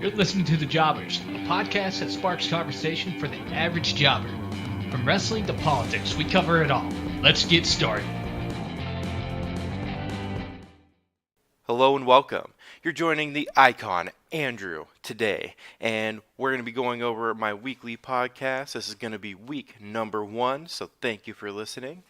You're listening to The Jobbers, a podcast that sparks conversation for the average jobber. From wrestling to politics, we cover it all. Let's get started. Hello and welcome. You're joining the icon, Andrew, today, and we're going to be going over my weekly podcast. This is going to be week number 1, so thank you for listening.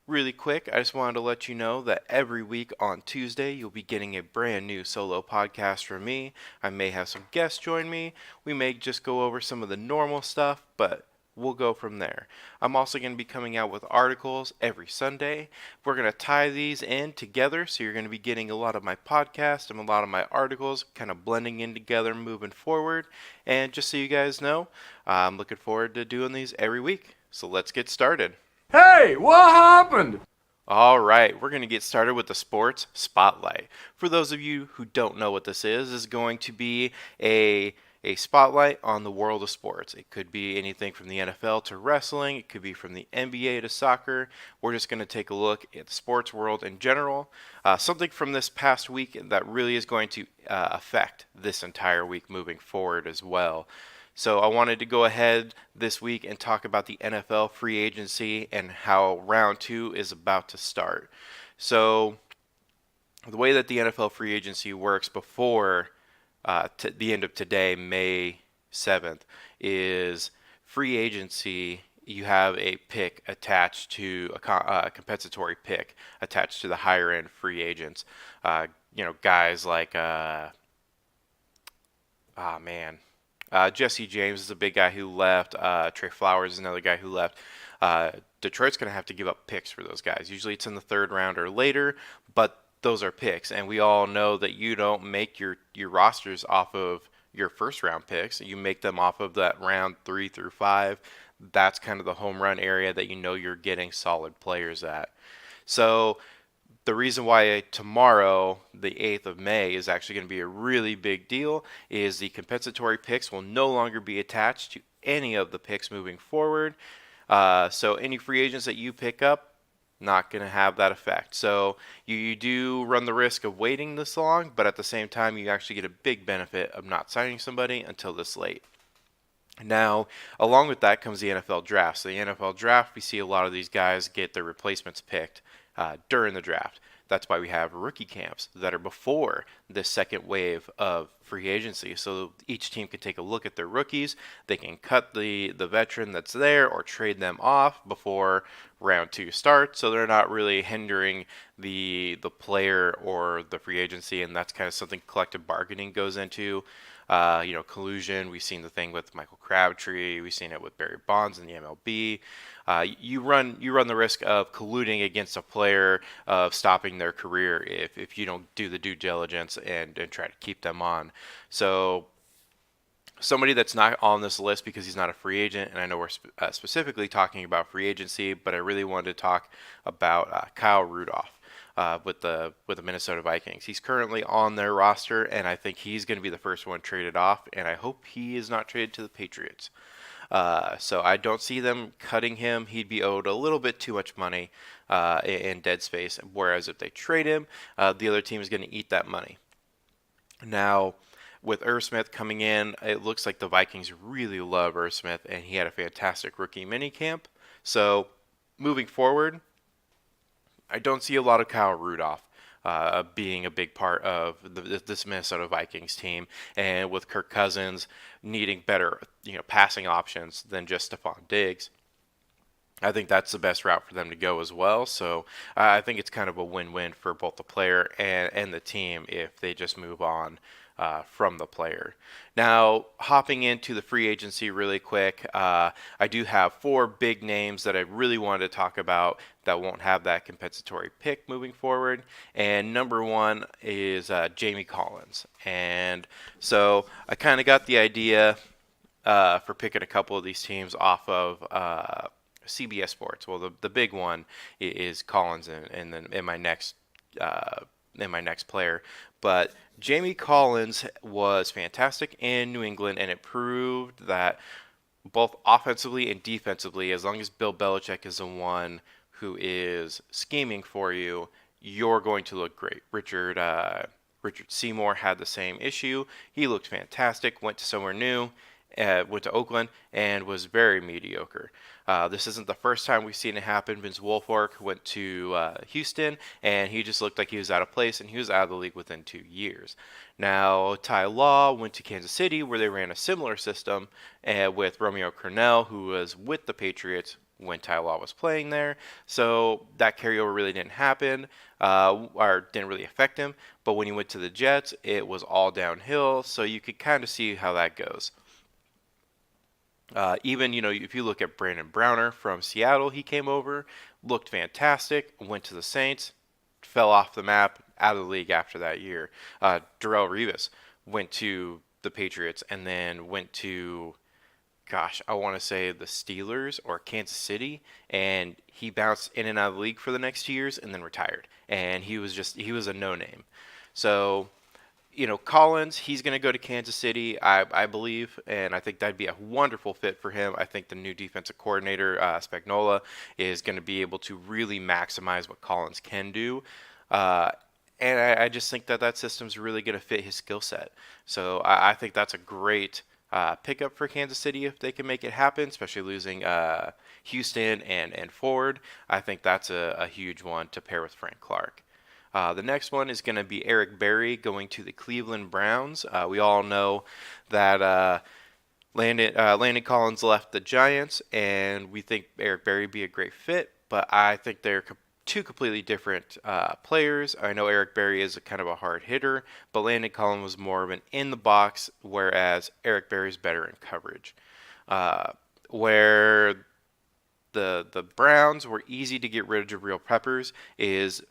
Really quick, I just wanted to let you know that every week on Tuesday, you'll be getting a brand new solo podcast from me. I may have some guests join me. We may just go over some of the normal stuff, but we'll go from there. I'm also going to be coming out with articles every Sunday. We're going to tie these in together, so you're going to be getting a lot of my podcast and a lot of my articles kind of blending in together moving forward. And just so you guys know, I'm looking forward to doing these every week. So let's get started. Hey, what happened? All right, we're going to get started with the Sports Spotlight. For those of you who don't know what this is going to be a spotlight on the world of sports. It could be anything from the NFL to wrestling. It could be from the NBA to soccer. We're just going to take a look at the sports world in general. Something from this past week that really is going to affect this entire week moving forward as well. So I wanted to go ahead this week and talk about the NFL free agency and how round 2 is about to start. So the way that the NFL free agency works before the end of today, May 7th, is free agency. You have a pick attached to a compensatory pick attached to the higher end free agents. Guys like Jesse James is a big guy who left. Trey Flowers is another guy who left. Detroit's going to have to give up picks for those guys. Usually it's in the third round or later, but those are picks. And we all know that you don't make your rosters off of your first round picks. You make them off of that round 3 through 5. That's kind of the home run area that you know you're getting solid players at. So the reason why tomorrow, the 8th of May, is actually going to be a really big deal is the compensatory picks will no longer be attached to any of the picks moving forward. So any free agents that you pick up, not going to have that effect. So you do run the risk of waiting this long, but at the same time, you actually get a big benefit of not signing somebody until this late. Now, along with that comes the NFL draft. So the NFL draft, we see a lot of these guys get their replacements picked during the draft. That's why we have rookie camps that are before this second wave of free agency. So each team can take a look at their rookies. They can cut the veteran that's there or trade them off before round 2 starts. So they're not really hindering the player or the free agency. And that's kind of something collective bargaining goes into. Collusion. We've seen the thing with Michael Crabtree. We've seen it with Barry Bonds in the MLB. You run the risk of colluding against a player, of stopping their career if you don't do the due diligence and try to keep them on. So somebody that's not on this list because he's not a free agent, and I know we're specifically talking about free agency, but I really wanted to talk about Kyle Rudolph. With the Minnesota Vikings. He's currently on their roster, and I think he's going to be the first one traded off, and I hope he is not traded to the Patriots. So I don't see them cutting him. He'd be owed a little bit too much money in dead space, whereas if they trade him, the other team is going to eat that money. Now, with Irv Smith coming in, it looks like the Vikings really love Irv Smith, and he had a fantastic rookie minicamp. So moving forward, I don't see a lot of Kyle Rudolph being a big part of this Minnesota Vikings team, and with Kirk Cousins needing better, passing options than just Stephon Diggs, I think that's the best route for them to go as well. So I think it's kind of a win-win for both the player and the team if they just move on from the player. Now, hopping into the free agency really quick, I do have 4 big names that I really wanted to talk about that won't have that compensatory pick moving forward. And number 1 is Jamie Collins. And so I kind of got the idea for picking a couple of these teams off of CBS Sports. Well, the big one is Collins in my next player. But Jamie Collins was fantastic in New England, and it proved that both offensively and defensively, as long as Bill Belichick is the one who is scheming for you, you're going to look great. Richard Richard Seymour had the same issue. He looked fantastic, went to somewhere new, went to Oakland, and was very mediocre. This isn't the first time we've seen it happen. Vince Wilfork went to Houston, and he just looked like he was out of place, and he was out of the league within 2 years. Now, Ty Law went to Kansas City, where they ran a similar system with Romeo Crennel, who was with the Patriots when Ty Law was playing there. So that carryover really didn't happen, or didn't really affect him. But when he went to the Jets, it was all downhill. So you could kind of see how that goes. Even, if you look at Brandon Browner from Seattle, he came over, looked fantastic, went to the Saints, fell off the map, out of the league after that year. Darrelle Revis went to the Patriots and then went to, I want to say the Steelers or Kansas City, and he bounced in and out of the league for the next 2 years and then retired. And he was a no-name. So, Collins, he's going to go to Kansas City, I believe, and I think that'd be a wonderful fit for him. I think the new defensive coordinator, Spagnuolo, is going to be able to really maximize what Collins can do. And I just think that system's really going to fit his skill set. So I think that's a great pickup for Kansas City if they can make it happen, especially losing Houston and Ford. I think that's a huge one to pair with Frank Clark. The next one is going to be Eric Berry going to the Cleveland Browns. We all know that Landon Collins left the Giants, and we think Eric Berry would be a great fit, but I think they're two completely different players. I know Eric Berry is kind of a hard hitter, but Landon Collins was more of an in the box, whereas Eric Berry is better in coverage. Where the Browns were easy to get rid of Jabril Peppers is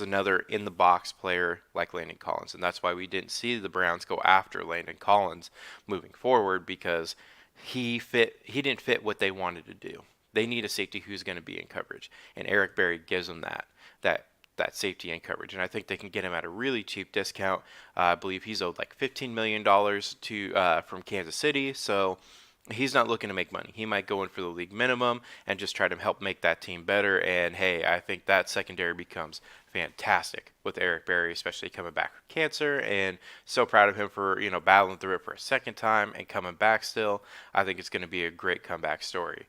another in the box player like Landon Collins, and that's why we didn't see the Browns go after Landon Collins moving forward, because he didn't fit what they wanted to do. They need a safety who's going to be in coverage, and Eric Berry gives them that safety and coverage, and I think they can get him at a really cheap discount. I believe he's owed like $15 million from Kansas City, so he's not looking to make money. He might go in for the league minimum and just try to help make that team better. And hey, I think that secondary becomes fantastic with Eric Berry, especially coming back from cancer. And so proud of him for battling through it for a second time and coming back still. I think it's going to be a great comeback story.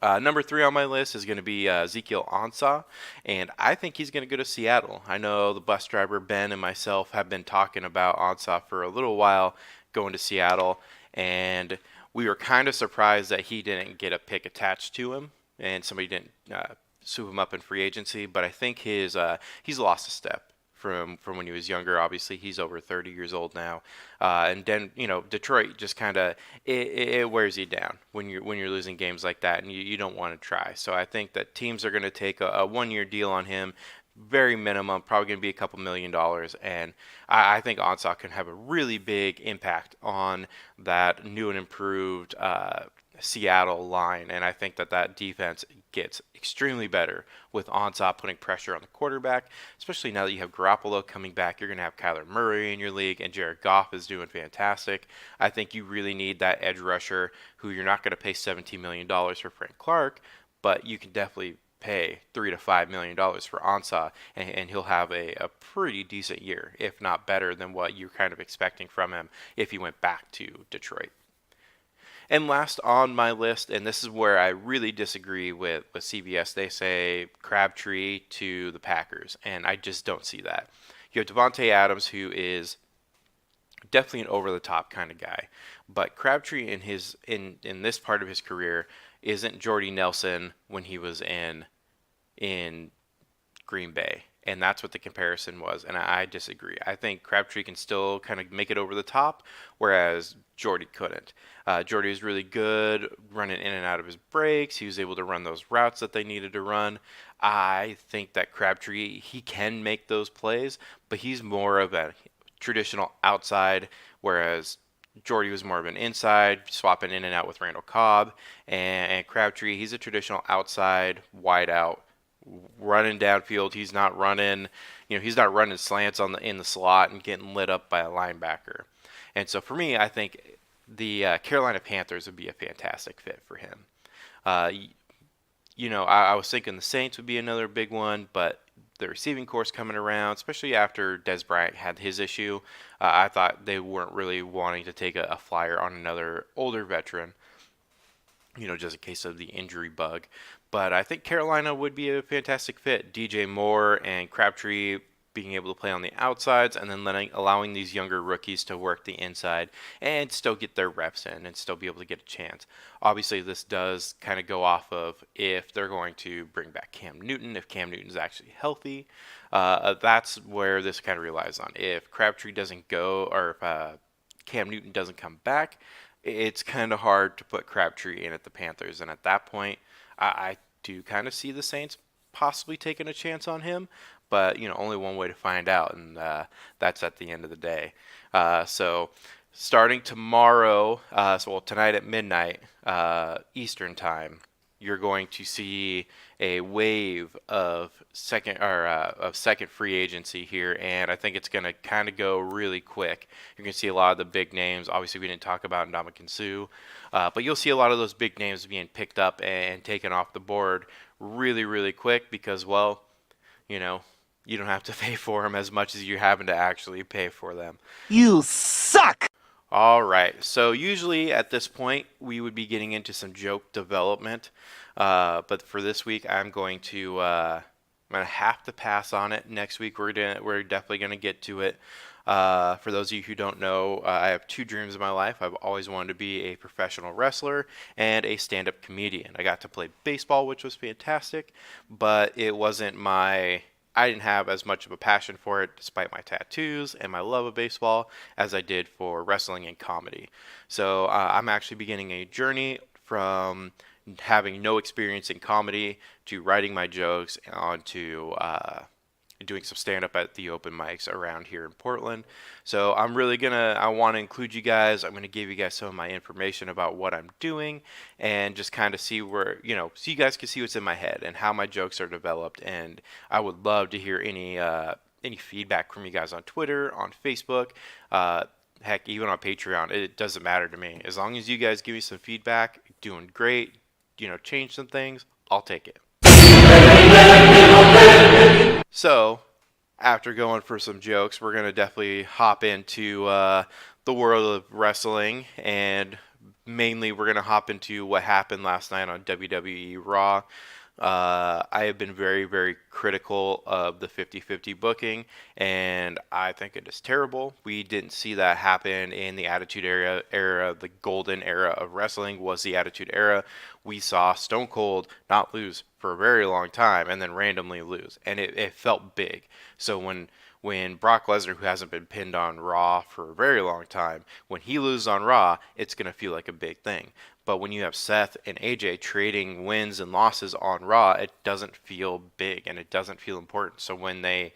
Number 3 on my list is going to be Ezekiel Ansah, and I think he's going to go to Seattle. I know the bus driver Ben and myself have been talking about Ansah for a little while going to Seattle, and we were kind of surprised that he didn't get a pick attached to him and somebody didn't swoop him up in free agency. But I think he's lost a step from when he was younger. Obviously, he's over 30 years old now, and then Detroit just kind of it wears you down when you're losing games like that, and you don't want to try. So I think that teams are going to take a 1-year deal on him. Very minimum, probably going to be a couple $1 million, and I think Ansah can have a really big impact on that new and improved Seattle line, and I think that defense gets extremely better with Ansah putting pressure on the quarterback, especially now that you have Garoppolo coming back. You're going to have Kyler Murray in your league, and Jared Goff is doing fantastic. I think you really need that edge rusher who you're not going to pay $17 million for Frank Clark, but you can definitely pay $3 to $5 million for Ansah, and he'll have a pretty decent year, if not better than what you're kind of expecting from him if he went back to Detroit. And last on my list, and this is where I really disagree with CBS, they say Crabtree to the Packers, and I just don't see that. You have Devontae Adams, who is definitely an over-the-top kind of guy, but Crabtree in this part of his career isn't Jordy Nelson when he was in Green Bay, and that's what the comparison was, and I disagree. I think Crabtree can still kind of make it over the top, whereas Jordy couldn't. Jordy was really good running in and out of his breaks. He was able to run those routes that they needed to run. I think that Crabtree, he can make those plays, but he's more of a traditional outside, whereas Jordy was more of an inside, swapping in and out with Randall Cobb, and Crabtree, he's a traditional outside, wide out, running downfield. He's not running slants in the slot and getting lit up by a linebacker. And so for me, I think the Carolina Panthers would be a fantastic fit for him. I was thinking the Saints would be another big one, but the receiving course coming around, especially after Des Bryant had his issue. I thought they weren't really wanting to take a flyer on another older veteran, just in case of the injury bug. But I think Carolina would be a fantastic fit. DJ Moore and Crabtree being able to play on the outsides, and then allowing these younger rookies to work the inside and still get their reps in and still be able to get a chance. Obviously, this does kind of go off of if they're going to bring back Cam Newton, if Cam Newton's actually healthy. That's where this kind of relies on. If Crabtree doesn't go, or if Cam Newton doesn't come back, it's kind of hard to put Crabtree in at the Panthers. And at that point, I do kind of see the Saints possibly taking a chance on him. But, only one way to find out, and that's at the end of the day. So starting tomorrow, tonight at midnight Eastern time, you're going to see a wave of second free agency here, and I think it's going to kind of go really quick. You're going to see a lot of the big names. Obviously, we didn't talk about Ndamukong Suh, but you'll see a lot of those big names being picked up and taken off the board really, really quick because, you don't have to pay for them as much as you're having to actually pay for them. You suck! All right. So usually at this point, we would be getting into some joke development. But for this week, I'm going to have to pass on it. Next week, we're definitely going to get to it. For those of you who don't know, I have two dreams in my life. I've always wanted to be a professional wrestler and a stand-up comedian. I got to play baseball, which was fantastic, but it wasn't I didn't have as much of a passion for it, despite my tattoos and my love of baseball, as I did for wrestling and comedy. So I'm actually beginning a journey from having no experience in comedy to writing my jokes onto doing some stand-up at the open mics around here in Portland. So I want to include you guys. I'm going to give you guys some of my information about what I'm doing and just kind of see where, so you guys can see what's in my head and how my jokes are developed. And I would love to hear any feedback from you guys on Twitter, on Facebook, heck, even on Patreon. It doesn't matter to me. As long as you guys give me some feedback, doing great, change some things, I'll take it. So, after going for some jokes, we're going to definitely hop into the world of wrestling, and mainly we're going to hop into what happened last night on WWE Raw. I have been very, very critical of the 50-50 booking, and I think it is terrible. We didn't see that happen in the Attitude Era. The golden era of wrestling was the Attitude Era. We saw Stone Cold not lose for a very long time and then randomly lose, and it felt big. So when Brock Lesnar, who hasn't been pinned on Raw for a very long time, when he loses on Raw, it's going to feel like a big thing. But when you have Seth and AJ trading wins and losses on Raw, it doesn't feel big and it doesn't feel important. So when they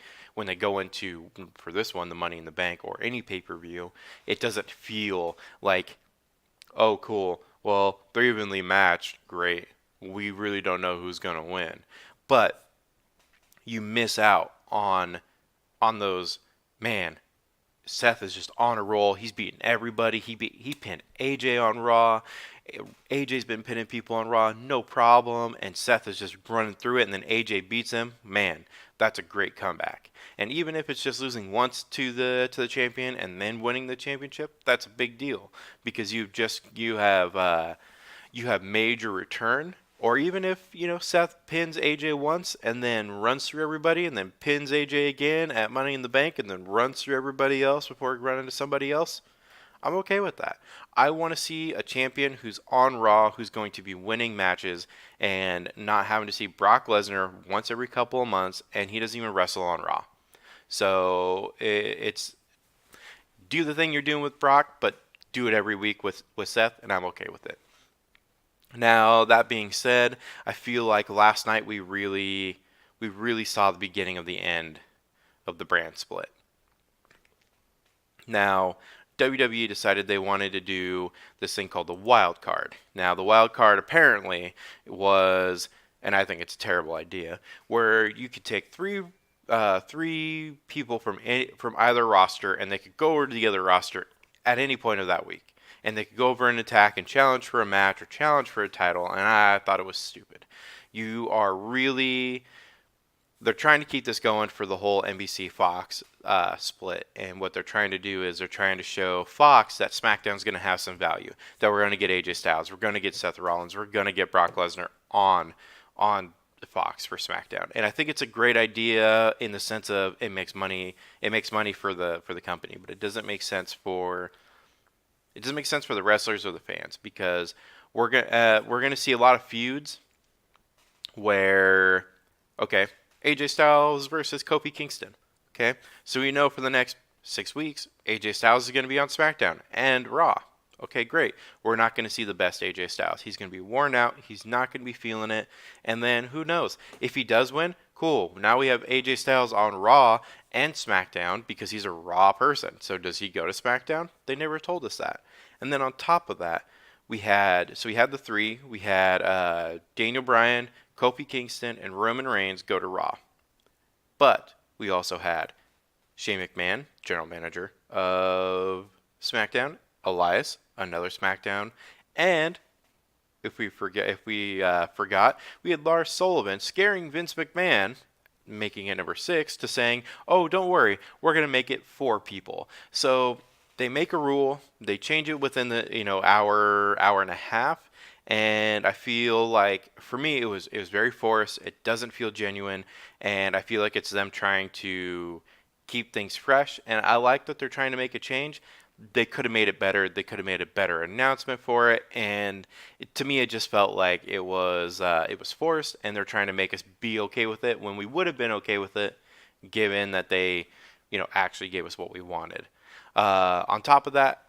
go into, for this one, the Money in the Bank or any pay-per-view, it doesn't feel like, oh, cool, well, they're evenly matched, great. We really don't know who's going to win. But you miss out on those, man, Seth is just on a roll. He's beating everybody. He pinned AJ on Raw. AJ's been pinning people on Raw, no problem. And Seth is just running through it, and then AJ beats him. Man, that's a great comeback. And even if it's just losing once to the champion and then winning the championship, that's a big deal because you have made your return. Or even if, Seth pins AJ once and then runs through everybody and then pins AJ again at Money in the Bank and then runs through everybody else before running to somebody else, I'm okay with that. I want to see a champion who's on Raw, who's going to be winning matches and not having to see Brock Lesnar once every couple of months, and he doesn't even wrestle on Raw. So it's do the thing you're doing with Brock, but do it every week with Seth, and I'm okay with it. Now, that being said, I feel like last night we really saw the beginning of the end of the brand split. Now, WWE decided they wanted to do this thing called the Wildcard. Now, the Wildcard apparently was, and I think it's a terrible idea, where you could take three people from either roster, and they could go over to the other roster at any point of that week. And they could go over and attack and challenge for a match or challenge for a title, and I thought it was stupid. You are really they're trying to keep this going for the whole NBC Fox split, and what they're trying to do is they're trying to show Fox that SmackDown's going to have some value, that we're going to get AJ Styles, we're going to get Seth Rollins, we're going to get Brock Lesnar on Fox for SmackDown. And I think it's a great idea in the sense of it makes money for the company, but it doesn't make sense for the wrestlers or the fans, because we're going to see a lot of feuds where, okay, AJ Styles versus Kofi Kingston. Okay, so we know for the next 6 weeks, AJ Styles is going to be on SmackDown and Raw. Okay, great. We're not going to see the best AJ Styles. He's going to be worn out. He's not going to be feeling it. And then who knows? If he does win, cool. Now we have AJ Styles on Raw and SmackDown because he's a Raw person. So does he go to SmackDown? They never told us that. And then on top of that, we had the three. We had Daniel Bryan, Kofi Kingston, and Roman Reigns go to Raw. But we also had Shane McMahon, general manager of SmackDown, Elias, another SmackDown, and if we forgot, we had Lars Sullivan scaring Vince McMahon, making it number 6, to saying, "Oh, don't worry, we're gonna make it 4 people." So they make a rule, they change it within the hour and a half, and I feel like for me it was very forced. It doesn't feel genuine, and I feel like it's them trying to keep things fresh. And I like that they're trying to make a change. They could have made it better. They could have made a better announcement for it, and to me, it just felt like it was forced, and they're trying to make us be okay with it when we would have been okay with it, given that they, actually gave us what we wanted. On top of that,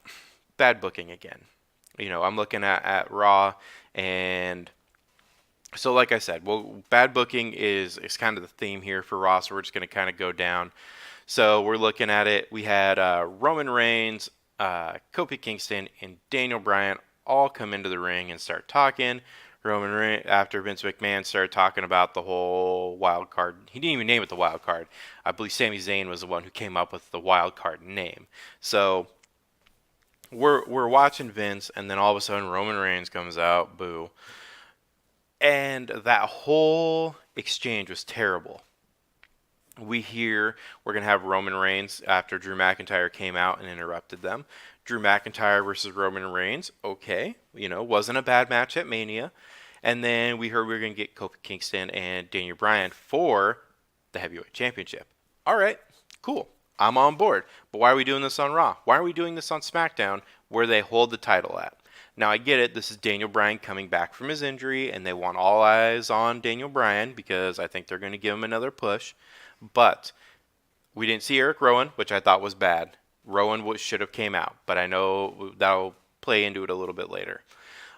bad booking again. I'm looking at Raw, and so like I said, well, bad booking is kind of the theme here for Raw, so we're just going to kind of go down. So we're looking at it. We had Roman Reigns, Kofi Kingston, and Daniel Bryan all come into the ring and start talking. Roman Reigns, after Vince McMahon started talking about the whole wild card, he didn't even name it the wild card. I believe Sami Zayn was the one who came up with the wild card name. So we're watching Vince, and then all of a sudden Roman Reigns comes out, boo. And that whole exchange was terrible. We hear we're going to have Roman Reigns after Drew McIntyre came out and interrupted them. Drew McIntyre versus Roman Reigns. Okay. Wasn't a bad match at Mania. And then we heard we were going to get Kofi Kingston and Daniel Bryan for the Heavyweight Championship. All right. Cool. I'm on board. But why are we doing this on Raw? Why are we doing this on SmackDown where they hold the title at? Now, I get it. This is Daniel Bryan coming back from his injury, and they want all eyes on Daniel Bryan because I think they're going to give him another push. But we didn't see Eric Rowan, which I thought was bad. Rowan should have came out, but I know that'll play into it a little bit later.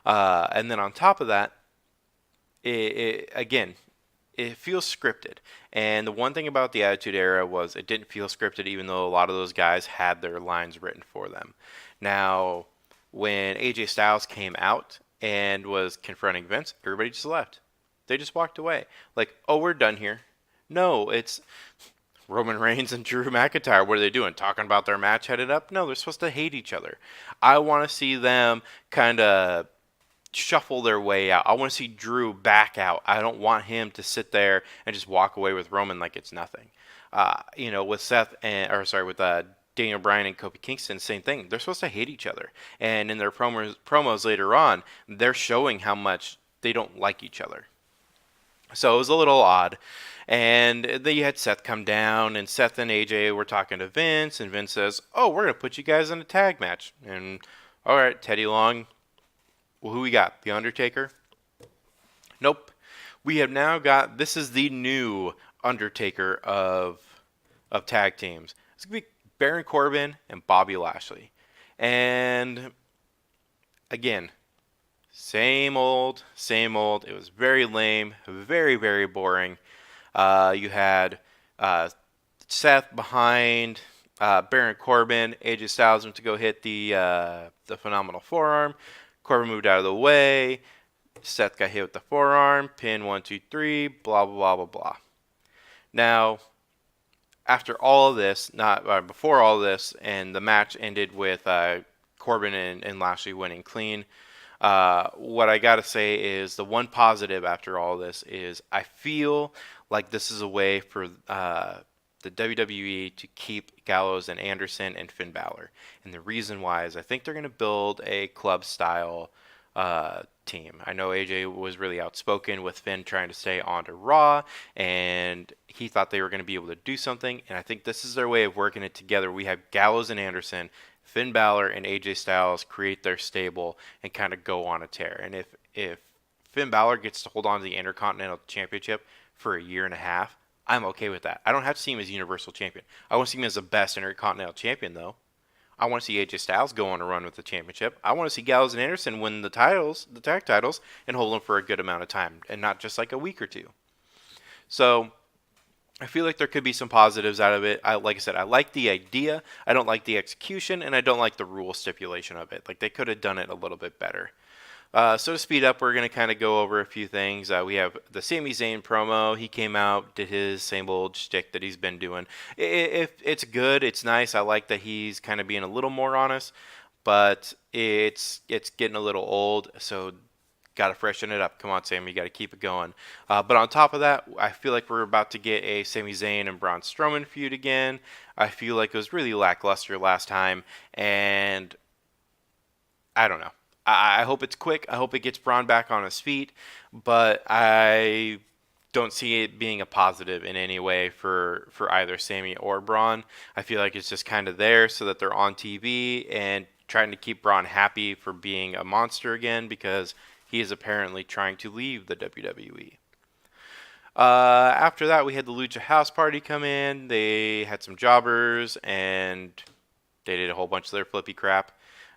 And then on top of that, it feels scripted. And the one thing about the Attitude Era was it didn't feel scripted, even though a lot of those guys had their lines written for them. Now, when AJ Styles came out and was confronting Vince, everybody just left. They just walked away. Like, oh, we're done here. No, it's Roman Reigns and Drew McIntyre. What are they doing? Talking about their match headed up? No, they're supposed to hate each other. I want to see them kind of shuffle their way out. I want to see Drew back out. I don't want him to sit there and just walk away with Roman like it's nothing. With Daniel Bryan and Kofi Kingston, same thing. They're supposed to hate each other. And in their promos later on, they're showing how much they don't like each other. So it was a little odd. And then you had Seth come down, and Seth and AJ were talking to Vince, and Vince says, "Oh, we're going to put you guys in a tag match." And, all right, Teddy Long, well, who we got? The Undertaker? Nope. We have now got, this is the new Undertaker of tag teams. It's going to be Baron Corbin and Bobby Lashley. And, again, same old. It was very lame, very, very boring. You had Seth behind Baron Corbin. AJ Styles went to go hit the phenomenal forearm. Corbin moved out of the way. Seth got hit with the forearm. Pin 1, 2, 3. Blah blah blah blah blah. Now, after all of this, before all this, and the match ended with Corbin and Lashley winning clean. What I gotta say is the one positive after all this is I feel like this is a way for the WWE to keep Gallows and Anderson and Finn Balor. And the reason why is I think they're going to build a club style team. I know AJ was really outspoken with Finn trying to stay on to Raw, and he thought they were going to be able to do something. And I think this is their way of working it together. We have Gallows and Anderson, Finn Balor and AJ Styles create their stable and kind of go on a tear. And if Finn Balor gets to hold on to the Intercontinental Championship for a year and a half, I'm okay with that. I don't have to see him as Universal Champion. I want to see him as the best Intercontinental Champion, though. I want to see AJ Styles go on a run with the championship. I want to see Gallows and Anderson win the titles, the tag titles, and hold them for a good amount of time, and not just like a week or two. So I feel like there could be some positives out of it. Like I said, I like the idea. I don't like the execution, and I don't like the rule stipulation of it. Like, they could have done it a little bit better. So to speed up, we're going to kind of go over a few things. We have the Sami Zayn promo. He came out, did his same old shtick that he's been doing. It's good. It's nice. I like that he's kind of being a little more honest, but it's getting a little old, so got to freshen it up. Come on, Sami, you got to keep it going. But on top of that, I feel like we're about to get a Sami Zayn and Braun Strowman feud again. I feel like it was really lackluster last time, and I don't know. I hope it's quick. I hope it gets Braun back on his feet, but I don't see it being a positive in any way for either Sami or Braun. I feel like it's just kind of there so that they're on TV and trying to keep Braun happy for being a monster again, because he is apparently trying to leave the WWE. After that, we had the Lucha House Party come in. They had some jobbers, and they did a whole bunch of their flippy crap.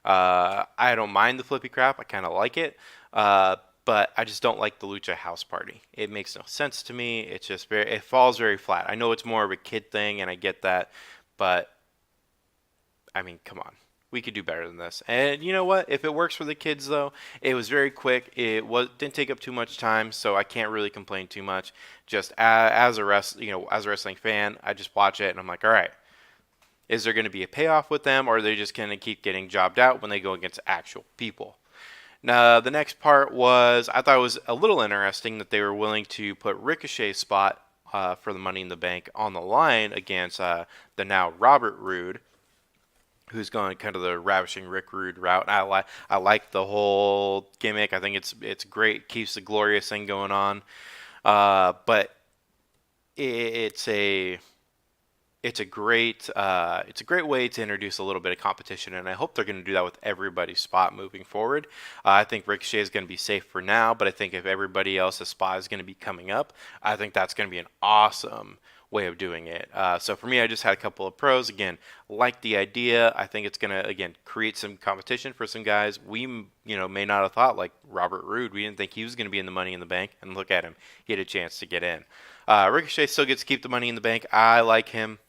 I don't mind the flippy crap. I kind of like it. But I just don't like the Lucha House Party. It makes no sense to me. It's just it falls very flat. I know it's more of a kid thing, and I get that. But, I mean, come on. We could do better than this. And you know what? If it works for the kids, though, it was very quick. Didn't take up too much time, so I can't really complain too much. Just as a wrestling fan, I just watch it, and I'm like, all right. Is there going to be a payoff with them, or are they just going to keep getting jobbed out when they go against actual people? Now, the next part was, I thought it was a little interesting that they were willing to put Ricochet's spot for the Money in the Bank on the line against the now Robert Roode, who's going kind of the Ravishing Rick Rude route. I like the whole gimmick. I think it's great. Keeps the glorious thing going on. But it's a great way to introduce a little bit of competition, and I hope they're going to do that with everybody's spot moving forward. I think Ricochet is going to be safe for now, but I think if everybody else's spot is going to be coming up, I think that's going to be an awesome way of doing it. So for me, I just had a couple of pros. Again, like the idea. I think it's going to, again, create some competition for some guys we may not have thought, like Robert Roode. We didn't think he was going to be in the Money in the Bank, and look at him. He had a chance to get in. Ricochet still gets to keep the Money in the Bank. I like him.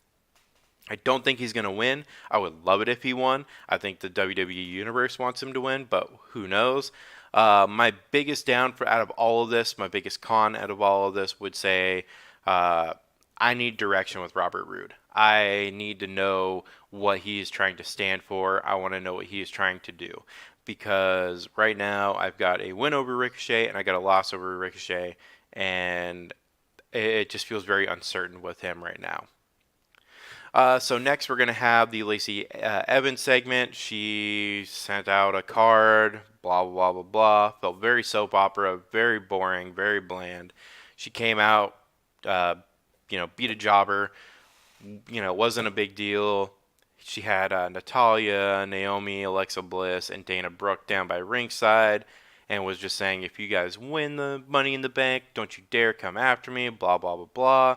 I don't think he's going to win. I would love it if he won. I think the WWE Universe wants him to win, but who knows? My biggest down out of all of this, my biggest con out of all of this would say I need direction with Robert Roode. I need to know what he is trying to stand for. I want to know what he is trying to do. Because right now I've got a win over Ricochet and I got a loss over Ricochet, and it just feels very uncertain with him right now. So next we're going to have the Lacey Evans segment. She sent out a card, blah, blah, blah, blah. Felt very soap opera, very boring, very bland. She came out, beat a jobber. Wasn't a big deal. She had Natalya, Naomi, Alexa Bliss, and Dana Brooke down by ringside and was just saying, if you guys win the Money in the Bank, don't you dare come after me, blah, blah, blah, blah.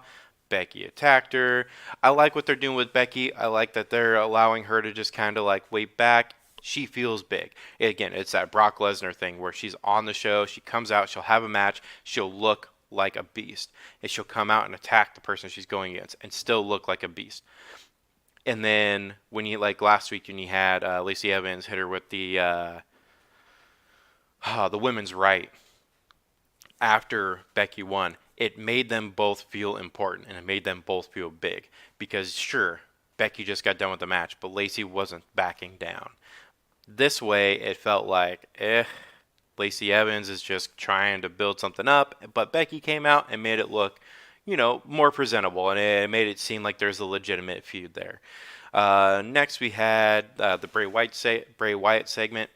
Becky attacked her. I like what they're doing with Becky. I like that they're allowing her to just kind of like wait back. She feels big. Again, it's that Brock Lesnar thing where she's on the show. She comes out. She'll have a match. She'll look like a beast. And she'll come out and attack the person she's going against and still look like a beast. And then when you, like last week, when you had Lacey Evans hit her with the women's right after Becky won, it made them both feel important, and it made them both feel big. Because, sure, Becky just got done with the match, but Lacey wasn't backing down. This way, it felt like, Lacey Evans is just trying to build something up, but Becky came out and made it look, more presentable, and it made it seem like there's a legitimate feud there. Next, we had the Bray Wyatt segment.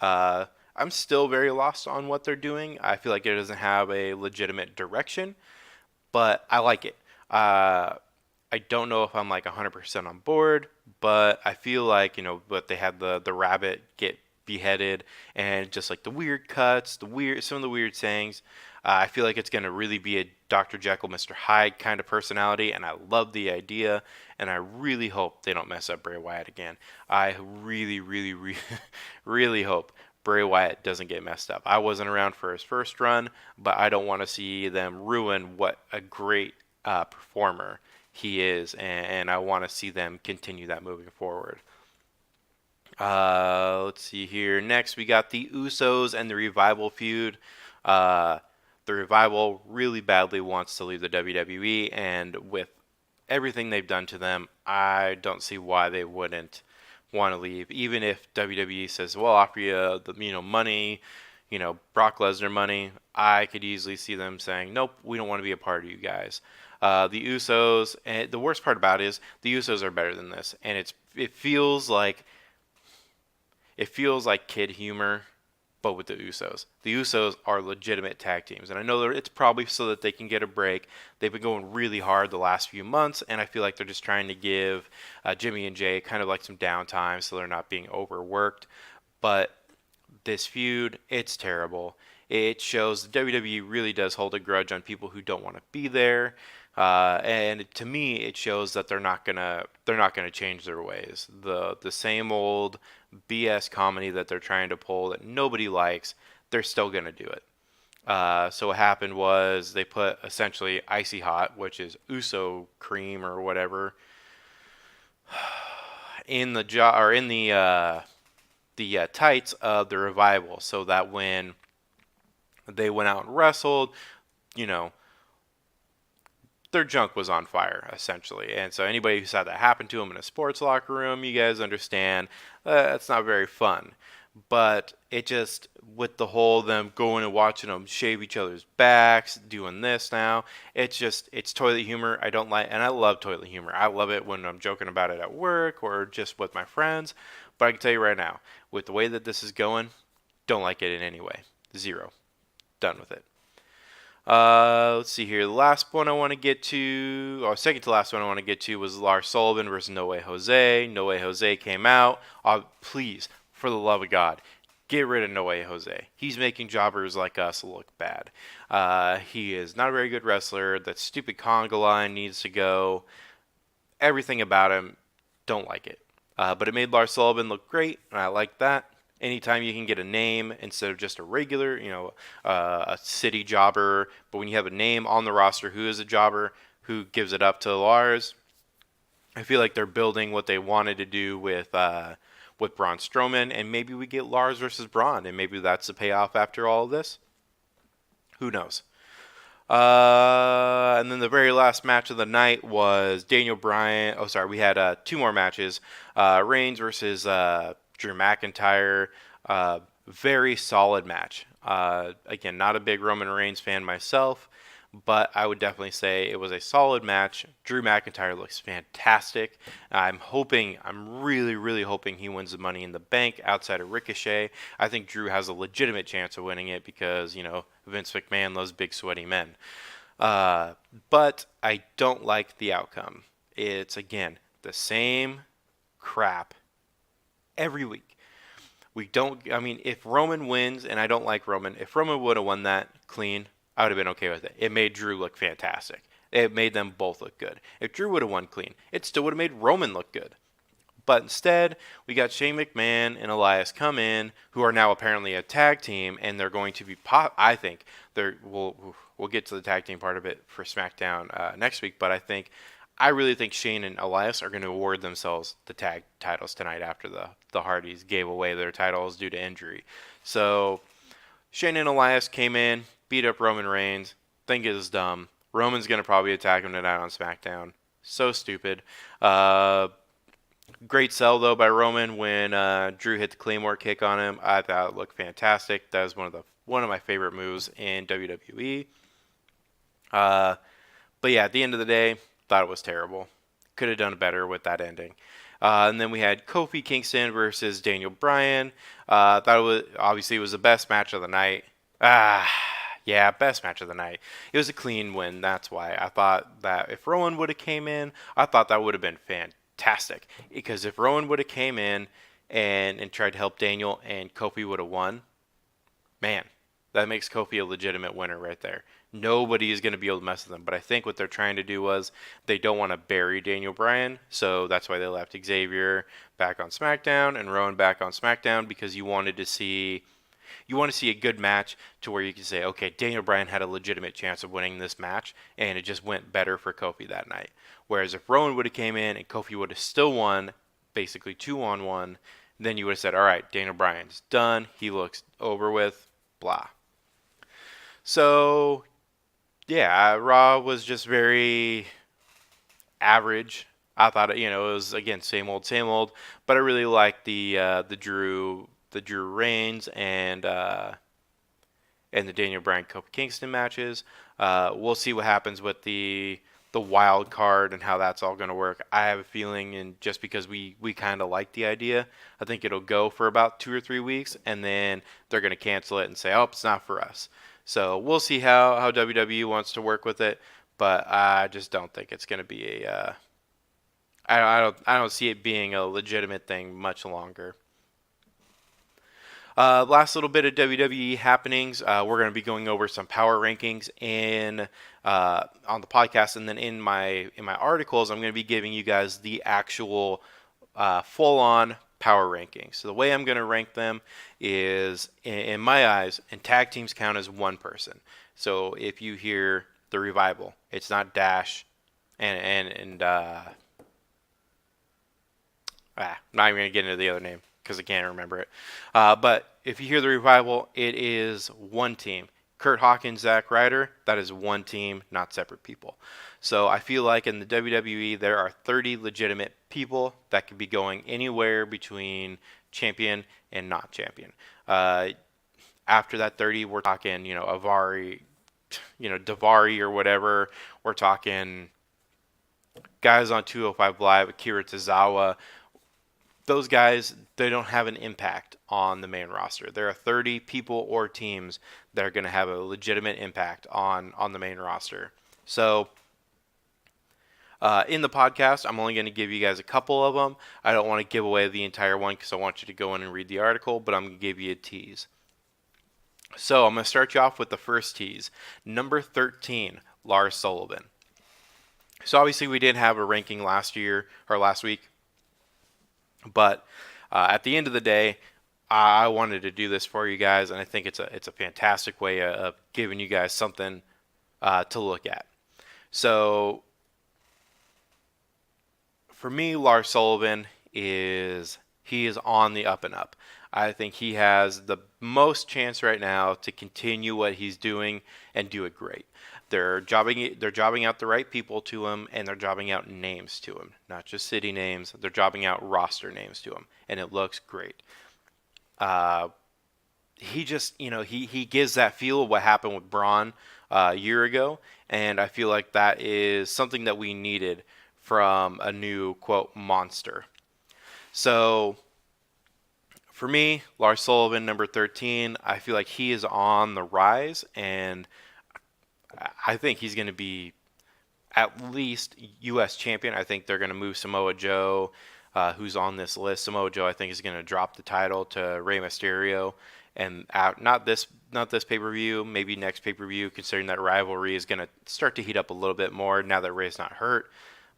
I'm still very lost on what they're doing. I feel like it doesn't have a legitimate direction, but I like it. I don't know if I'm like 100% on board, but I feel like, but they had the rabbit get beheaded and just like the weird cuts, some of the weird sayings. I feel like it's going to really be a Dr. Jekyll, Mr. Hyde kind of personality, and I love the idea, and I really hope they don't mess up Bray Wyatt again. I really, really, really, really hope Bray Wyatt doesn't get messed up. I wasn't around for his first run, but I don't want to see them ruin what a great performer he is, and I want to see them continue that moving forward. Let's see here. Next, we got the Usos and the Revival feud. The Revival really badly wants to leave the WWE, and with everything they've done to them, I don't see why they wouldn't want to leave. Even if WWE says, "Well, offer you the money, Brock Lesnar money," I could easily see them saying, "Nope, we don't want to be a part of you guys." The Usos, and the worst part about it is the Usos are better than this, and it feels like kid humor, but with the Usos. The Usos are legitimate tag teams, and I know that it's probably so that they can get a break. They've been going really hard the last few months, and I feel like they're just trying to give Jimmy and Jay kind of like some downtime so they're not being overworked. But this feud, it's terrible. It shows the WWE really does hold a grudge on people who don't want to be there. And to me, it shows that they're not gonna change their ways. The same old BS comedy that they're trying to pull that nobody likes, they're still gonna do it. So what happened was they put essentially Icy Hot, which is Uso cream or whatever, in the tights of the Revival, so that when they went out and wrestled, their junk was on fire, essentially. And so anybody who saw that happen to them in a sports locker room, you guys understand, it's not very fun. But it just, with the whole them going and watching them shave each other's backs, doing this now, it's toilet humor. I don't like, and I love toilet humor. I love it when I'm joking about it at work or just with my friends. But I can tell you right now, with the way that this is going, don't like it in any way. 0. Done with it. Let's see here. The last one I want to get to, or second to last one I want to get to, was Lars Sullivan versus No Way Jose. No Way Jose came out. Please, for the love of God, get rid of No Way Jose. He's making jobbers like us look bad. He is not a very good wrestler. That stupid conga line needs to go. Everything about him, don't like it. But it made Lars Sullivan look great, and I like that. Anytime you can get a name instead of just a regular, a city jobber, but when you have a name on the roster who is a jobber, who gives it up to Lars, I feel like they're building what they wanted to do with Braun Strowman, and maybe we get Lars versus Braun, and maybe that's the payoff after all of this. Who knows? And then the very last match of the night was Daniel Bryan. Oh, sorry, we had 2 more matches. Reigns versus Drew McIntyre. Very solid match. Again, not a big Roman Reigns fan myself, but I would definitely say it was a solid match. Drew McIntyre looks fantastic. I'm really, really hoping he wins the Money in the Bank outside of Ricochet. I think Drew has a legitimate chance of winning it because, Vince McMahon loves big, sweaty men. But I don't like the outcome. It's, again, the same crap every week. If Roman wins, and I don't like Roman, if Roman would have won that clean, I would have been okay with it. It made Drew look fantastic. It made them both look good. If Drew would have won clean, it still would have made Roman look good. But instead, we got Shane McMahon and Elias come in, who are now apparently a tag team, and they're going to be, I think, we'll get to the tag team part of it for SmackDown next week, but I really think Shane and Elias are going to award themselves the tag titles tonight after the Hardys gave away their titles due to injury. So Shane and Elias came in, beat up Roman Reigns, think it is dumb. Roman's going to probably attack him tonight on SmackDown. So stupid. Great sell, though, by Roman when Drew hit the Claymore kick on him. I thought it looked fantastic. That was one of my favorite moves in WWE. But yeah, at the end of the day, thought it was terrible. Could have done better with that ending. And then we had Kofi Kingston versus Daniel Bryan. Thought it was the best match of the night. Yeah, best match of the night. It was a clean win. That's why I thought that if Rowan would have came in, I thought that would have been fantastic. Because if Rowan would have came in and tried to help Daniel and Kofi would have won, man, that makes Kofi a legitimate winner right there. Nobody is going to be able to mess with them. But I think what they're trying to do was they don't want to bury Daniel Bryan. So that's why they left Xavier back on SmackDown and Rowan back on SmackDown, because you want to see a good match to where you can say, okay, Daniel Bryan had a legitimate chance of winning this match, and it just went better for Kofi that night. Whereas if Rowan would have came in and Kofi would have still won, basically 2-on-1, then you would have said, all right, Daniel Bryan's done. He looks over with, blah. So, yeah, Raw was just very average. I thought it was, again, same old, but I really liked the Drew Reigns and the Daniel Bryan Kofi Kingston matches. We'll see what happens with the wild card and how that's all going to work. I have a feeling, and just because we kind of like the idea, I think it'll go for about 2 or 3 weeks, and then they're going to cancel it and say, oh, it's not for us. So we'll see how WWE wants to work with it, but I just don't think it's going to be I don't see it being a legitimate thing much longer. Last little bit of WWE happenings. We're going to be going over some power rankings on the podcast, and then in my articles, I'm going to be giving you guys the actual full-on power rankings. So the way I'm going to rank them is, in my eyes, and tag teams count as one person. So if you hear the Revival, it's not Dash and not even going to get into the other name because I can't remember it. But if you hear the Revival, it is one team. Kurt Hawkins, Zack Ryder, that is one team, not separate people. So I feel like in the WWE, there are 30 legitimate people that could be going anywhere between champion and not champion. After that 30, we're talking, Avari, Davari or whatever. We're talking guys on 205 Live, Akira Tozawa. Those guys, they don't have an impact on the main roster. There are 30 people or teams that are going to have a legitimate impact on the main roster. So in the podcast, I'm only going to give you guys a couple of them. I don't want to give away the entire one because I want you to go in and read the article, but I'm going to give you a tease. So I'm going to start you off with the first tease. Number 13, Lars Sullivan. So obviously we did have a ranking last week. But at the end of the day, I wanted to do this for you guys, and I think it's a fantastic way of giving you guys something to look at. So for me, Lars Sullivan is on the up and up. I think he has the most chance right now to continue what he's doing and do it great. They're jobbing out the right people to him, and they're jobbing out names to him, not just city names. They're jobbing out roster names to him, and it looks great. He just, he gives that feel of what happened with Braun a year ago, and I feel like that is something that we needed from a new, quote, monster. So for me, Lars Sullivan, number 13, I feel like he is on the rise, and I think he's going to be at least U.S. champion. I think they're going to move Samoa Joe, who's on this list. Samoa Joe, I think, is going to drop the title to Rey Mysterio, and not this pay-per-view, maybe next pay-per-view, considering that rivalry is going to start to heat up a little bit more now that Rey's not hurt.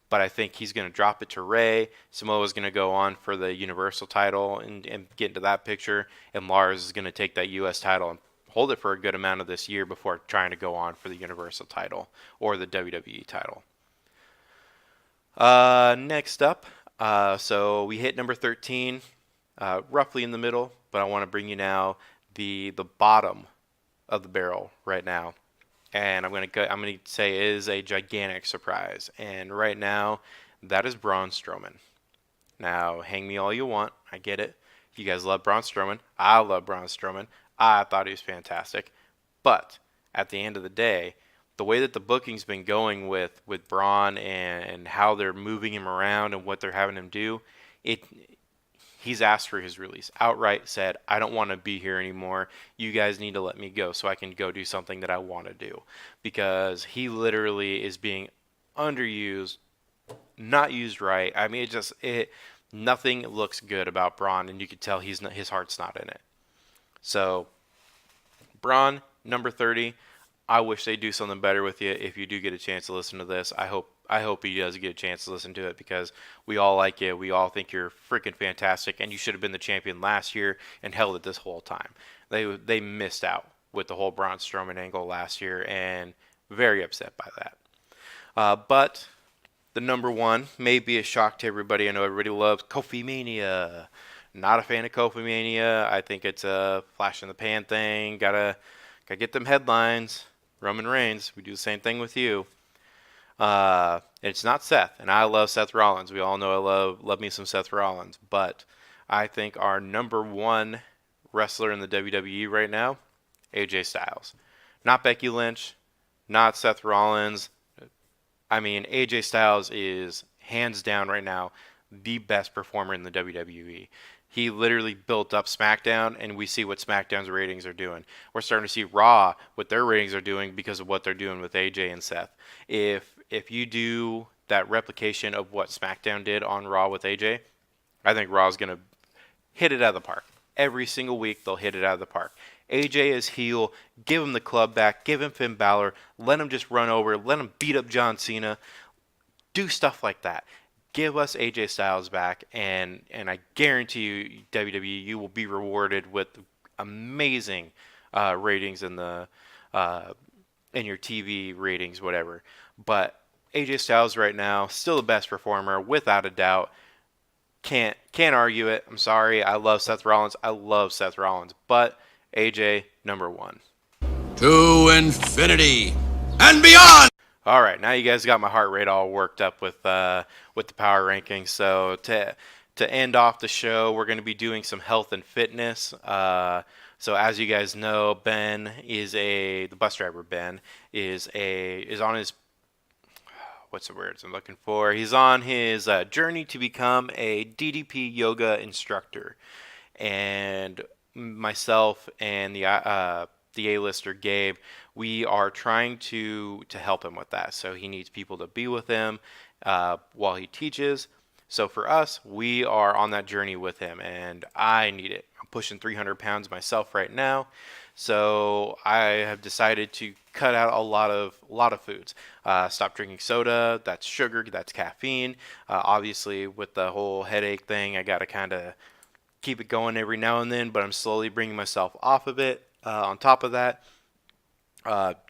But I think he's going to drop it to Rey. Samoa's going to go on for the Universal title and get into that picture, and Lars is going to take that U.S. title and hold it for a good amount of this year before trying to go on for the Universal title or the WWE title. Next up, so we hit number 13, roughly in the middle, but I want to bring you now the bottom of the barrel right now. And I'm going to say it is a gigantic surprise. And right now, that is Braun Strowman. Now, hang me all you want. I get it. You guys love Braun Strowman. I love Braun Strowman. I thought he was fantastic. But at the end of the day, the way that the booking's been going with Braun and how they're moving him around and what they're having him do, he's asked for his release. Outright said, I don't want to be here anymore. You guys need to let me go so I can go do something that I want to do. Because he literally is being underused, not used right. I mean, nothing looks good about Braun, and you can tell his heart's not in it. So, Braun, number 30. I wish they'd do something better with you. If you do get a chance to listen to this, I hope he does get a chance to listen to it, because we all like you. We all think you're freaking fantastic, and you should have been the champion last year and held it this whole time. They missed out with the whole Braun Strowman angle last year, and very upset by that. But the number one may be a shock to everybody. I know everybody loves Kofi Mania. Not a fan of Kofi Mania. I think it's a flash in the pan thing. Gotta get them headlines. Roman Reigns. We do the same thing with you. It's not Seth, and I love Seth Rollins. We all know I love me some Seth Rollins, but I think our number one wrestler in the WWE right now, AJ Styles. Not Becky Lynch, not Seth Rollins. I mean, AJ Styles is hands down right now the best performer in the WWE. He literally built up SmackDown, and we see what SmackDown's ratings are doing. We're starting to see Raw, what their ratings are doing because of what they're doing with AJ and Seth. If you do that replication of what SmackDown did on Raw with AJ, I think Raw's going to hit it out of the park. Every single week, they'll hit it out of the park. AJ is heel. Give him the club back. Give him Finn Balor. Let him just run over. Let him beat up John Cena. Do stuff like that. Give us AJ Styles back, and I guarantee you, WWE, you will be rewarded with amazing ratings in the in your TV ratings, whatever. But AJ Styles right now, still the best performer, without a doubt. Can't argue it. I'm sorry. I love Seth Rollins. But AJ, number one. To infinity and beyond! All right, now you guys got my heart rate all worked up with the power rankings. So to end off the show, we're going to be doing some health and fitness. So as you guys know, Ben is the bus driver. Ben is on his, what's the words I'm looking for? He's on his journey to become a DDP Yoga instructor, and myself and the A-lister Gabe, we are trying to help him with that. So he needs people to be with him while he teaches. So for us, we are on that journey with him, and I need it. I'm pushing 300 pounds myself right now, so I have decided to cut out a lot of foods. Stop drinking soda. That's sugar. That's caffeine. Obviously, with the whole headache thing, I got to kind of keep it going every now and then, but I'm slowly bringing myself off of it. On top of that,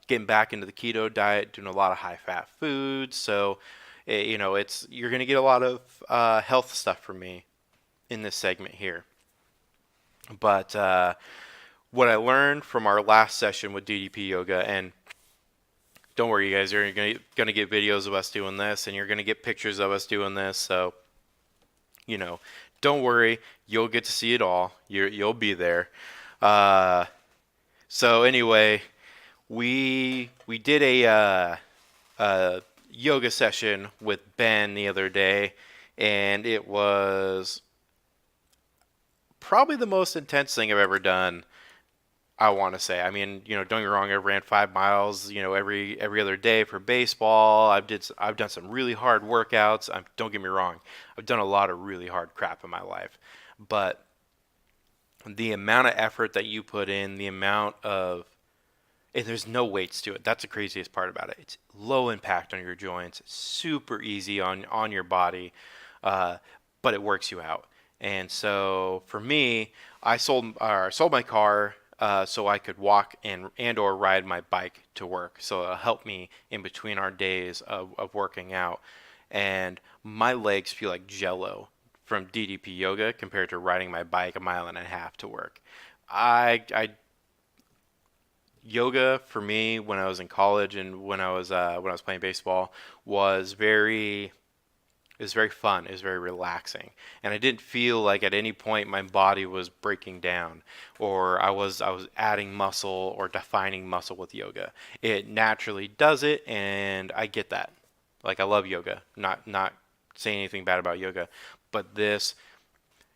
getting back into the keto diet, doing a lot of high-fat foods. So, you're going to get a lot of health stuff from me in this segment here. But what I learned from our last session with DDP Yoga, and don't worry, you guys, you're going to get videos of us doing this, and you're going to get pictures of us doing this. So, don't worry, you'll get to see it all. You'll be there. So anyway, we did a yoga session with Ben the other day, and it was probably the most intense thing I've ever done, I want to say. I mean, don't get me wrong, I ran 5 miles, every other day for baseball. I've done some really hard workouts. Don't get me wrong, I've done a lot of really hard crap in my life, but the amount of effort that you put in, and there's no weights to it. That's the craziest part about it. It's low impact on your joints, super easy on your body, but it works you out. And so for me, I sold my car so I could walk and or ride my bike to work. So it'll help me in between our days of working out. And my legs feel like jello from DDP Yoga compared to riding my bike 1.5 miles to work. Yoga for me when I was in college and when I was playing baseball was It was very fun. It was very relaxing, and I didn't feel like at any point my body was breaking down, or I was adding muscle or defining muscle with yoga. It naturally does it, and I get that. Like, I love yoga. Not saying anything bad about yoga, but this,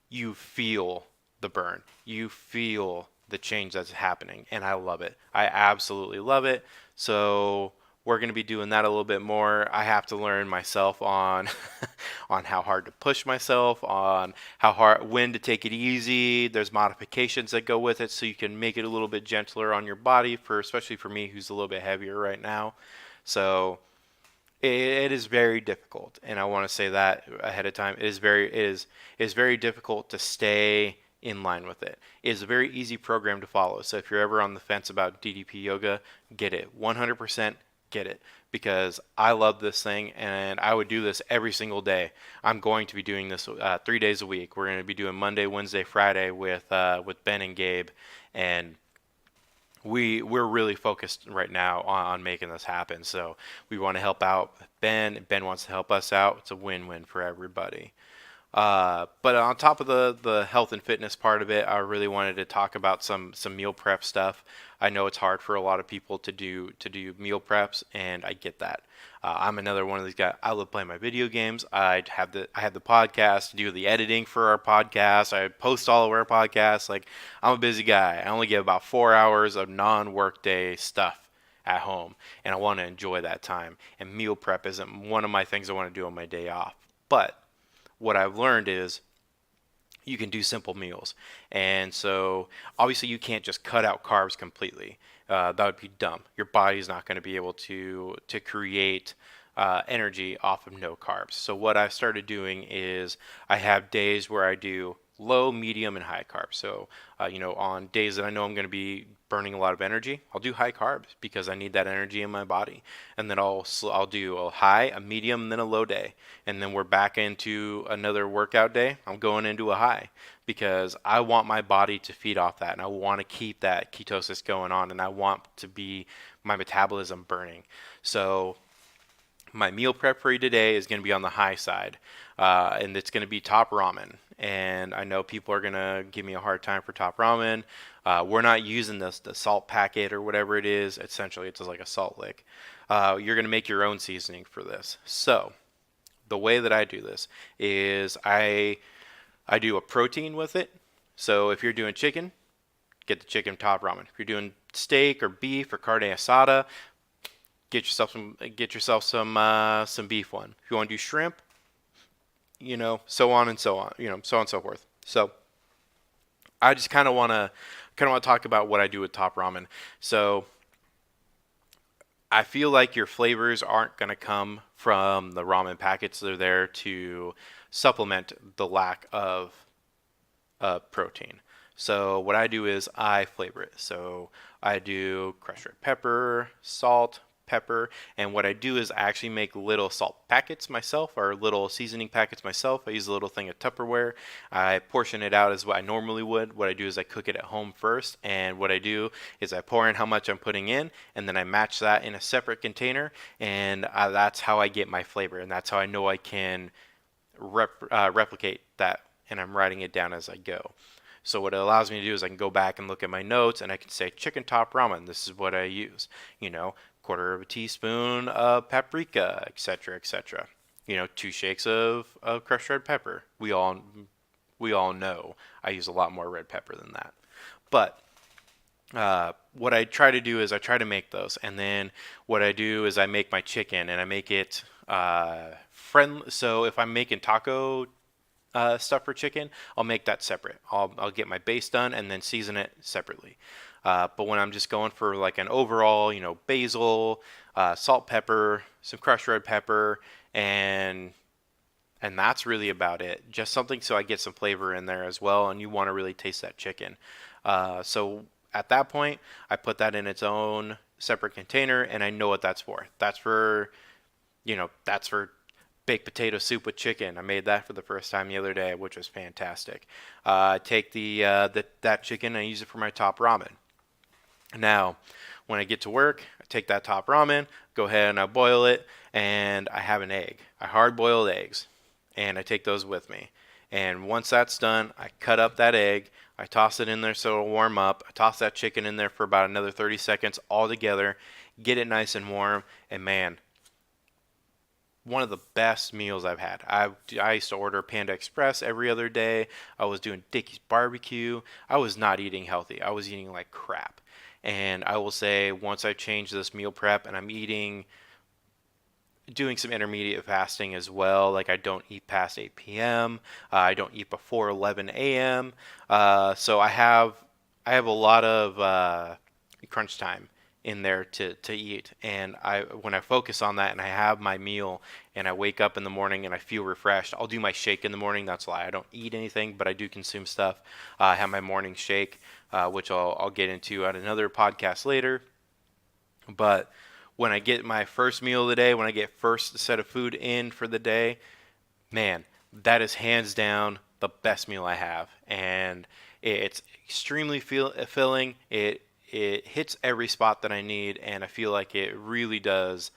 you feel the burn. You feel the change that's happening, and I love it. I absolutely love it. So we're going to be doing that a little bit more. I have to learn myself on on how hard to push myself, on when to take it easy. There's modifications that go with it, so you can make it a little bit gentler on your body, especially for me, who's a little bit heavier right now. So it is very difficult, and I want to say that ahead of time. It is very difficult to stay in line with it. It is a very easy program to follow. So if you're ever on the fence about DDP Yoga, get it. 100% get it, because I love this thing, and I would do this every single day. I'm going to be doing this 3 days a week. We're going to be doing Monday, Wednesday, Friday with Ben and Gabe, and we're really focused right now on making this happen. So we want to help out Ben. Ben wants to help us out. It's a win-win for everybody. But on top of the health and fitness part of it, I really wanted to talk about some meal prep stuff. I know it's hard for a lot of people to do meal preps, and I get that. I'm another one of these guys. I love playing my video games. I have the podcast, do the editing for our podcast. I post all of our podcasts. Like, I'm a busy guy. I only get about 4 hours of non-workday stuff at home, and I want to enjoy that time. And meal prep isn't one of my things I want to do on my day off. But what I've learned is you can do simple meals. And so obviously you can't just cut out carbs completely. That would be dumb. Your body's not going to be able to create energy off of no carbs. So what I've started doing is I have days where I do low, medium, and high carbs. So, on days that I know I'm going to be burning a lot of energy, I'll do high carbs because I need that energy in my body. And then I'll do a high, a medium, and then a low day. And then we're back into another workout day. I'm going into a high because I want my body to feed off that, and I want to keep that ketosis going on, and I want to be my metabolism burning. So my meal prep for you today is going to be on the high side, and it's going to be top ramen. And I know people are going to give me a hard time for top ramen. We're not using the salt packet or whatever it is. Essentially, it's just like a salt lick. You're going to make your own seasoning for this. So the way that I do this is I do a protein with it. So if you're doing chicken, get the chicken top ramen. If you're doing steak or beef or carne asada, get yourself some beef one. If you want to do shrimp, so on and so on, so on and so forth. So I just kind of want to talk about what I do with top ramen. So I feel like your flavors aren't going to come from the ramen packets. They're there to supplement the lack of protein. So what I do is I flavor it. So I do crushed red pepper, salt, pepper, and what I do is I actually make little salt packets myself, or little seasoning packets myself. I use a little thing of Tupperware. I portion it out as what I normally would. What I do is I cook it at home first, and what I do is I pour in how much I'm putting in, and then I match that in a separate container, and that's how I get my flavor, and that's how I know I can replicate that, and I'm writing it down as I go. So what it allows me to do is I can go back and look at my notes, and I can say chicken top ramen, this is what I use, quarter of a teaspoon of paprika, etc., etc. 2 shakes of crushed red pepper. We all know I use a lot more red pepper than that. But what I try to do is I try to make those, and then what I do is I make my chicken, and I make it friendly. So if I'm making taco stuff for chicken, I'll make that separate. I'll get my base done and then season it separately. But when I'm just going for like an overall, basil, salt, pepper, some crushed red pepper, and that's really about it. Just something so I get some flavor in there as well, and you want to really taste that chicken. So at that point, I put that in its own separate container, and I know what that's for. That's for baked potato soup with chicken. I made that for the first time the other day, which was fantastic. I take that chicken and I use it for my top ramen. Now, when I get to work, I take that top ramen, go ahead and I boil it, and I have an egg. I hard-boiled eggs. and I take those with me. And once that's done, I cut up that egg, I toss it in there so it'll warm up, I toss that chicken in there for about another 30 seconds all together, get it nice and warm, and man, one of the best meals I've had. I used to order Panda Express every other day. I was doing Dickey's barbecue. I was not eating healthy. I was eating like crap. And I will say, once I changed this meal prep and I'm doing some intermediate fasting as well. Like I don't eat past 8 p.m. I don't eat before 11 a.m. So I have a lot of crunch time in there to eat, and when I focus on that and I have my meal and I wake up in the morning and I feel refreshed, I'll do my shake in the morning. That's why I don't eat anything, but I do consume stuff. I have my morning shake, which I'll get into at another podcast later. But when I get my first meal of the day, when I get first set of food in for the day, man, that is hands down the best meal I have, and it's extremely filling. It hits every spot that I need, and I feel like it really does.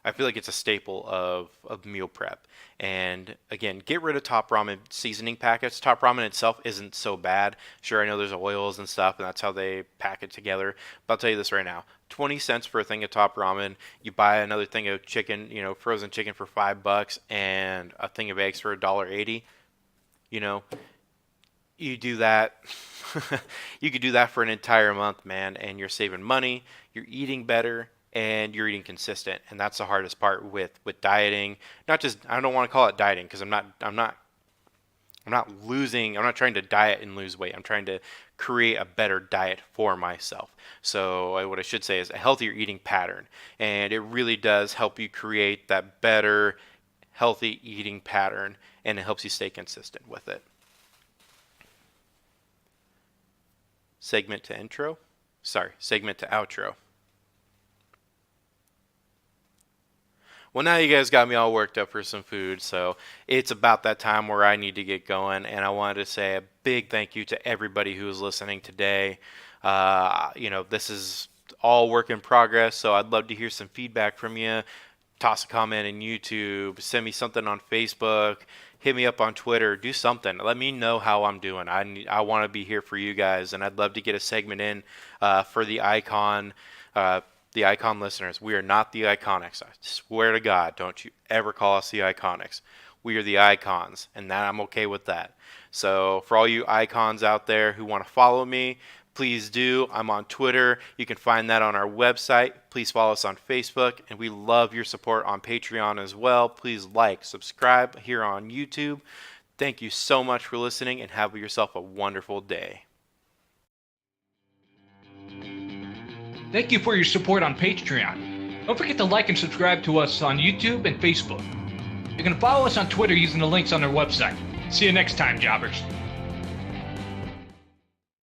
I feel like it's a staple of meal prep. And again, get rid of Top Ramen seasoning packets. Top Ramen itself isn't so bad. Sure, I know there's oils and stuff, and that's how they pack it together. But I'll tell you this right now. 20 cents for a thing of Top Ramen. You buy another thing of chicken, frozen chicken for $5, and a thing of eggs for $1.80. You do that, you could do that for an entire month, man, and you're saving money, you're eating better, and you're eating consistent. And that's the hardest part with dieting. I don't want to call it dieting, because I'm not trying to diet and lose weight. I'm trying to create a better diet for myself. So what I should say is a healthier eating pattern. And it really does help you create that better, healthy eating pattern, and it helps you stay consistent with it. Segment to outro. Well, now you guys got me all worked up for some food, so it's about that time where I need to get going, and I wanted to say a big thank you to everybody who is listening today. This is all work in progress, so I'd love to hear some feedback from you. Toss a comment in YouTube, send me something on Facebook, hit me up on Twitter, do something. Let me know how I'm doing. I want to be here for you guys, and I'd love to get a segment in for the Icon listeners. We are not the Iconics. I swear to God, don't you ever call us the Iconics. We are the Icons, and that I'm okay with that. So for all you Icons out there who want to follow me, please do. I'm on Twitter. You can find that on our website. Please follow us on Facebook. And we love your support on Patreon as well. Please like, subscribe here on YouTube. Thank you so much for listening, and have yourself a wonderful day. Thank you for your support on Patreon. Don't forget to like and subscribe to us on YouTube and Facebook. You can follow us on Twitter using the links on our website. See you next time, jobbers.